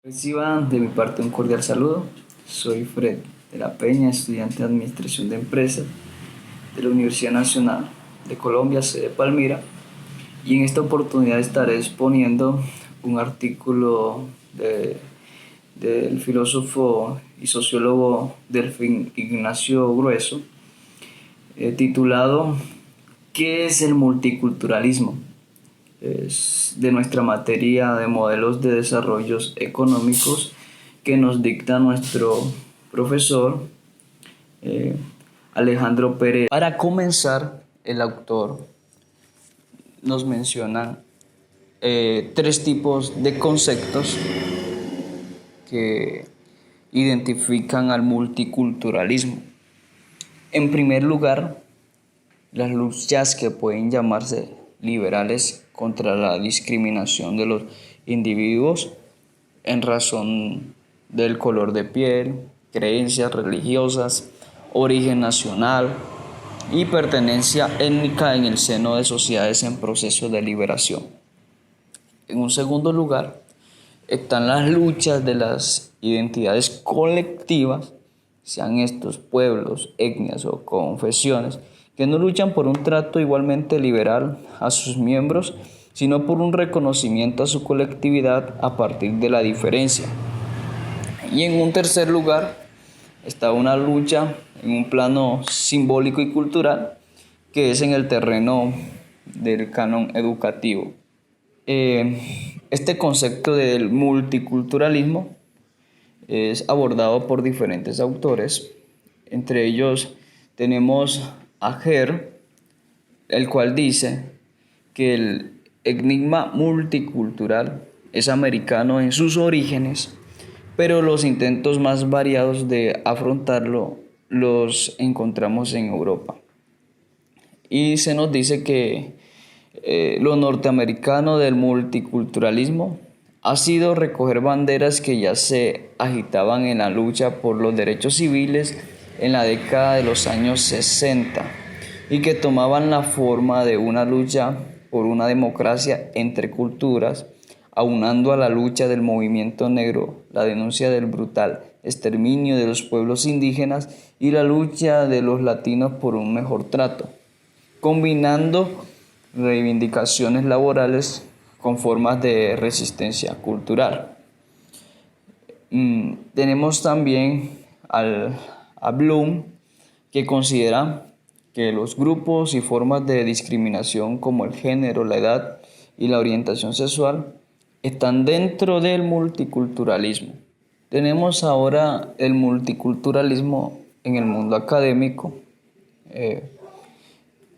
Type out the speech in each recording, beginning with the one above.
Reciban de mi parte un cordial saludo. Soy Fred de la Peña, estudiante de Administración de Empresas de la Universidad Nacional de Colombia, sede Palmira, y en esta oportunidad estaré exponiendo un artículo del filósofo y sociólogo Delfín Ignacio Grueso, titulado ¿Qué es el multiculturalismo? Es de nuestra materia de modelos de desarrollos económicos que nos dicta nuestro profesor eh, Alejandro Pérez. Para comenzar, el autor nos menciona tres tipos de conceptos que identifican al multiculturalismo. En primer lugar, las luchas que pueden llamarse liberales contra la discriminación de los individuos en razón del color de piel, creencias religiosas, origen nacional y pertenencia étnica en el seno de sociedades en proceso de liberación. En un segundo lugar, están las luchas de las identidades colectivas, sean estos pueblos, etnias o confesiones, que no luchan por un trato igualmente liberal a sus miembros, sino por un reconocimiento a su colectividad a partir de la diferencia. Y en un tercer lugar está una lucha en un plano simbólico y cultural, que es en el terreno del canon educativo. Este concepto del multiculturalismo es abordado por diferentes autores. Entre ellos tenemos a Herr, el cual dice que el enigma multicultural es americano en sus orígenes, pero los intentos más variados de afrontarlo los encontramos en Europa. Y se nos dice que lo norteamericano del multiculturalismo ha sido recoger banderas que ya se agitaban en la lucha por los derechos civiles en la década de los años 60 y que tomaban la forma de una lucha por una democracia entre culturas, aunando a la lucha del movimiento negro, la denuncia del brutal exterminio de los pueblos indígenas y la lucha de los latinos por un mejor trato, combinando reivindicaciones laborales con formas de resistencia cultural. Tenemos también a Bloom, que considera que los grupos y formas de discriminación como el género, la edad y la orientación sexual están dentro del multiculturalismo. Tenemos ahora el multiculturalismo en el mundo académico.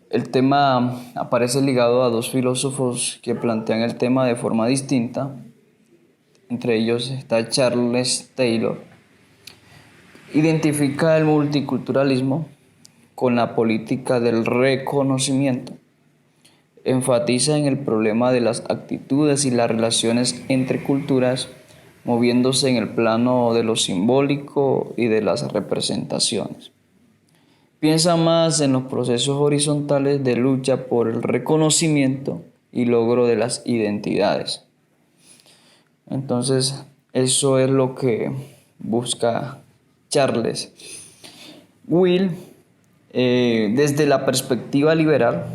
El tema aparece ligado a dos filósofos que plantean el tema de forma distinta. Entre ellos está Charles Taylor. Identifica el multiculturalismo con la política del reconocimiento. Enfatiza en el problema de las actitudes y las relaciones entre culturas, moviéndose en el plano de lo simbólico y de las representaciones. Piensa más en los procesos horizontales de lucha por el reconocimiento y logro de las identidades. Entonces, eso es lo que busca Charles. Will, desde la perspectiva liberal,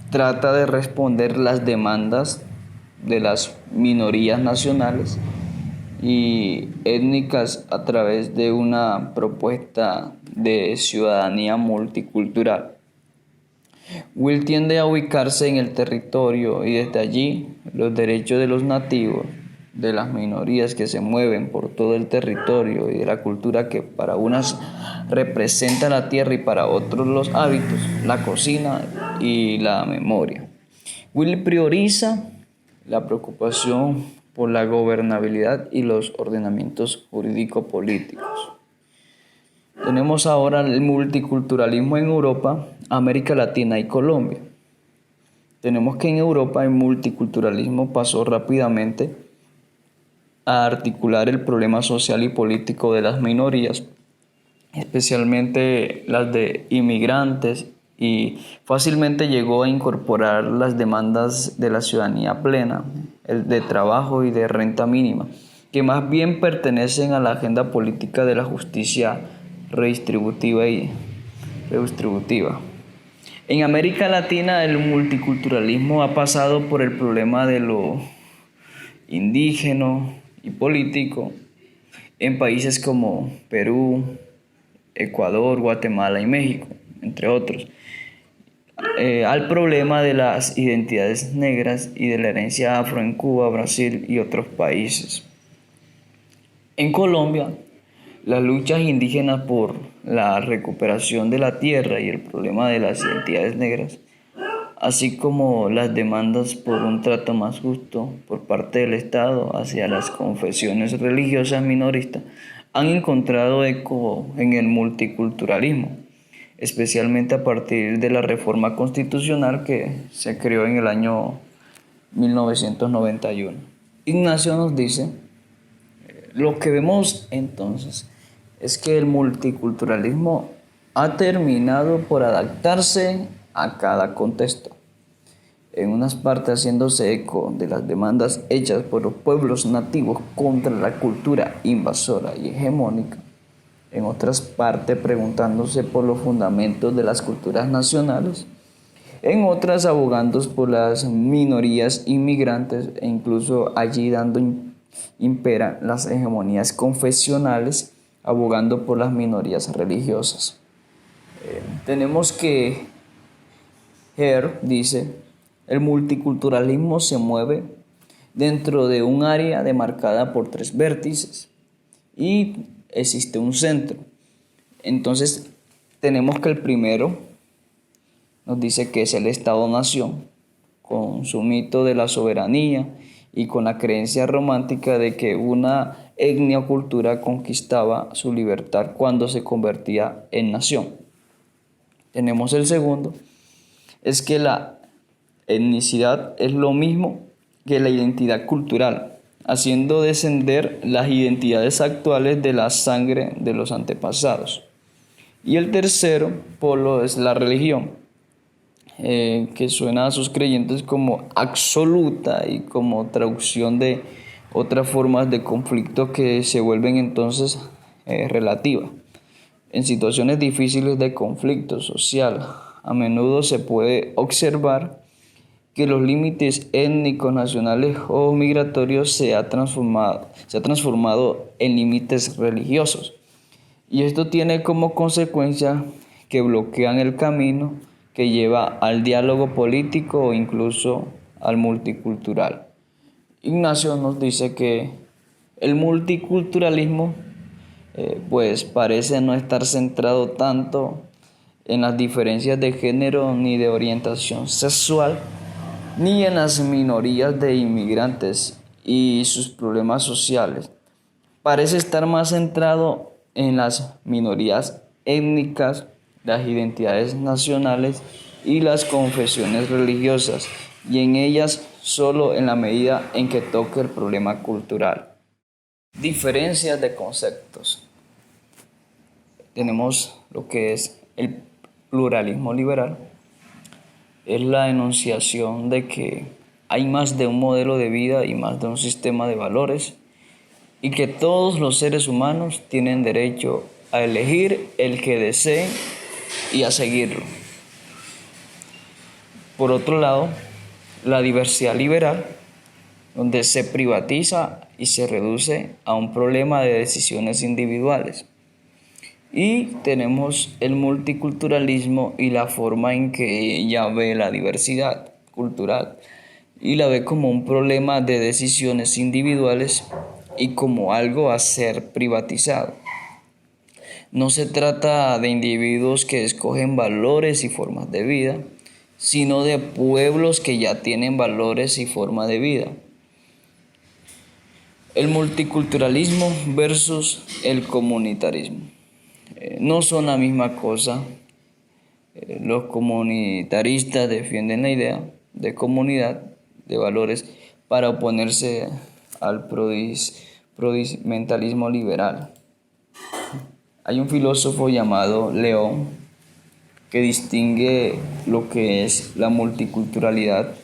trata de responder las demandas de las minorías nacionales y étnicas a través de una propuesta de ciudadanía multicultural. Will tiende a ubicarse en el territorio y desde allí los derechos de los nativos, de las minorías que se mueven por todo el territorio y de la cultura que para unas representa la tierra y para otros los hábitos, la cocina y la memoria. Will prioriza la preocupación por la gobernabilidad y los ordenamientos jurídico-políticos. Tenemos ahora el multiculturalismo en Europa, América Latina y Colombia. Tenemos que en Europa el multiculturalismo pasó rápidamente a articular el problema social y político de las minorías, especialmente las de inmigrantes, y fácilmente llegó a incorporar las demandas de la ciudadanía plena, el de trabajo y de renta mínima, que más bien pertenecen a la agenda política de la justicia redistributiva y redistributiva. En América Latina el multiculturalismo ha pasado por el problema de lo indígena y político en países como Perú, Ecuador, Guatemala y México, entre otros, al problema de las identidades negras y de la herencia afro en Cuba, Brasil y otros países. En Colombia, las luchas indígenas por la recuperación de la tierra y el problema de las identidades negras, así como las demandas por un trato más justo por parte del Estado hacia las confesiones religiosas minoristas, han encontrado eco en el multiculturalismo, especialmente a partir de la reforma constitucional que se creó en el año 1991. Ignacio nos dice, lo que vemos entonces es que el multiculturalismo ha terminado por adaptarse a cada contexto, en unas partes haciéndose eco de las demandas hechas por los pueblos nativos contra la cultura invasora y hegemónica, en otras partes preguntándose por los fundamentos de las culturas nacionales, en otras abogando por las minorías inmigrantes e incluso allí imperan las hegemonías confesionales, abogando por las minorías religiosas. Tenemos que Herr dice, el multiculturalismo se mueve dentro de un área demarcada por 3 vértices y existe un centro. Entonces tenemos que el primero nos dice que es el Estado-Nación, con su mito de la soberanía y con la creencia romántica de que una etnia o cultura conquistaba su libertad cuando se convertía en nación. Tenemos el segundo, es que la etnicidad es lo mismo que la identidad cultural, haciendo descender las identidades actuales de la sangre de los antepasados. Y el tercero polo es la religión, que suena a sus creyentes como absoluta y como traducción de otras formas de conflicto que se vuelven entonces relativas. En situaciones difíciles de conflicto social, a menudo se puede observar que los límites étnicos, nacionales o migratorios se ha transformado en límites religiosos. Y esto tiene como consecuencia que bloquean el camino que lleva al diálogo político o incluso al multicultural. Ignacio nos dice que el multiculturalismo pues parece no estar centrado tanto en las diferencias de género ni de orientación sexual, ni en las minorías de inmigrantes y sus problemas sociales. Parece estar más centrado en las minorías étnicas, las identidades nacionales y las confesiones religiosas, y en ellas solo en la medida en que toque el problema cultural. Diferencias de conceptos. Tenemos lo que es el pluralismo liberal. Es la enunciación de que hay más de un modelo de vida y más de un sistema de valores, y que todos los seres humanos tienen derecho a elegir el que deseen y a seguirlo. Por otro lado, la diversidad liberal, donde se privatiza y se reduce a un problema de decisiones individuales. Y tenemos el multiculturalismo y la forma en que ella ve la diversidad cultural y la ve como un problema de decisiones individuales y como algo a ser privatizado. No se trata de individuos que escogen valores y formas de vida, sino de pueblos que ya tienen valores y forma de vida. El multiculturalismo versus el comunitarismo. No son la misma cosa. Los comunitaristas defienden la idea de comunidad, de valores, para oponerse al procedimentalismo liberal. Hay un filósofo llamado León que distingue lo que es la multiculturalidad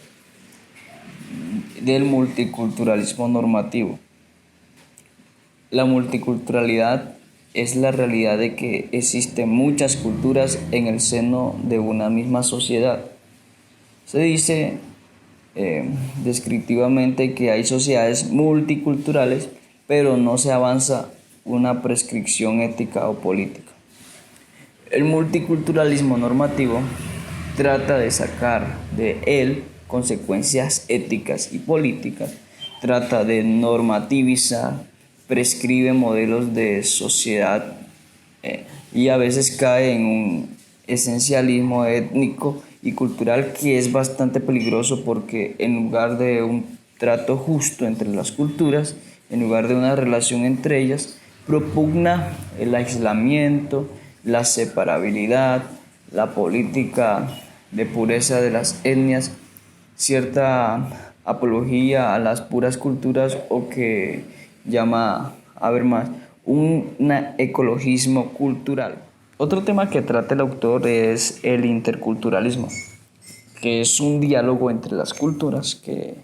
del multiculturalismo normativo. La multiculturalidad es la realidad de que existen muchas culturas en el seno de una misma sociedad. Se dice descriptivamente que hay sociedades multiculturales, pero no se avanza una prescripción ética o política. El multiculturalismo normativo trata de sacar de él consecuencias éticas y políticas, trata de normativizar, prescribe modelos de sociedad y a veces cae en un esencialismo étnico y cultural que es bastante peligroso porque en lugar de un trato justo entre las culturas, en lugar de una relación entre ellas, propugna el aislamiento, la separabilidad, la política de pureza de las etnias, cierta apología a las puras culturas o que llama, a ver más, un ecologismo cultural. Otro tema que trata el autor es el interculturalismo, que es un diálogo entre las culturas, que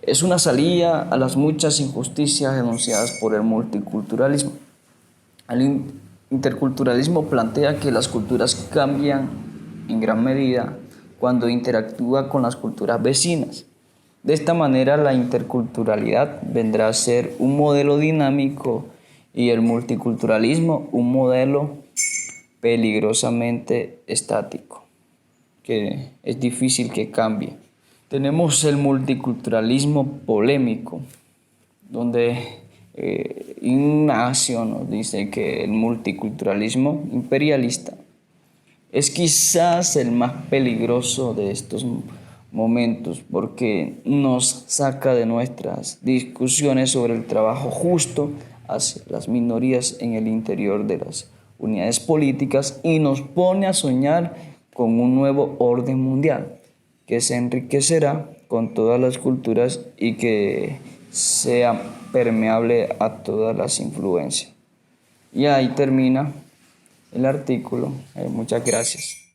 es una salida a las muchas injusticias denunciadas por el multiculturalismo. El interculturalismo plantea que las culturas cambian en gran medida cuando interactúa con las culturas vecinas. De esta manera, la interculturalidad vendrá a ser un modelo dinámico y el multiculturalismo un modelo peligrosamente estático, que es difícil que cambie. Tenemos el multiculturalismo polémico, donde Ignacio nos dice que el multiculturalismo imperialista es quizás el más peligroso de estos momentos porque nos saca de nuestras discusiones sobre el trabajo justo hacia las minorías en el interior de las unidades políticas y nos pone a soñar con un nuevo orden mundial que se enriquecerá con todas las culturas y que sea permeable a todas las influencias. Y ahí termina el artículo. Muchas gracias.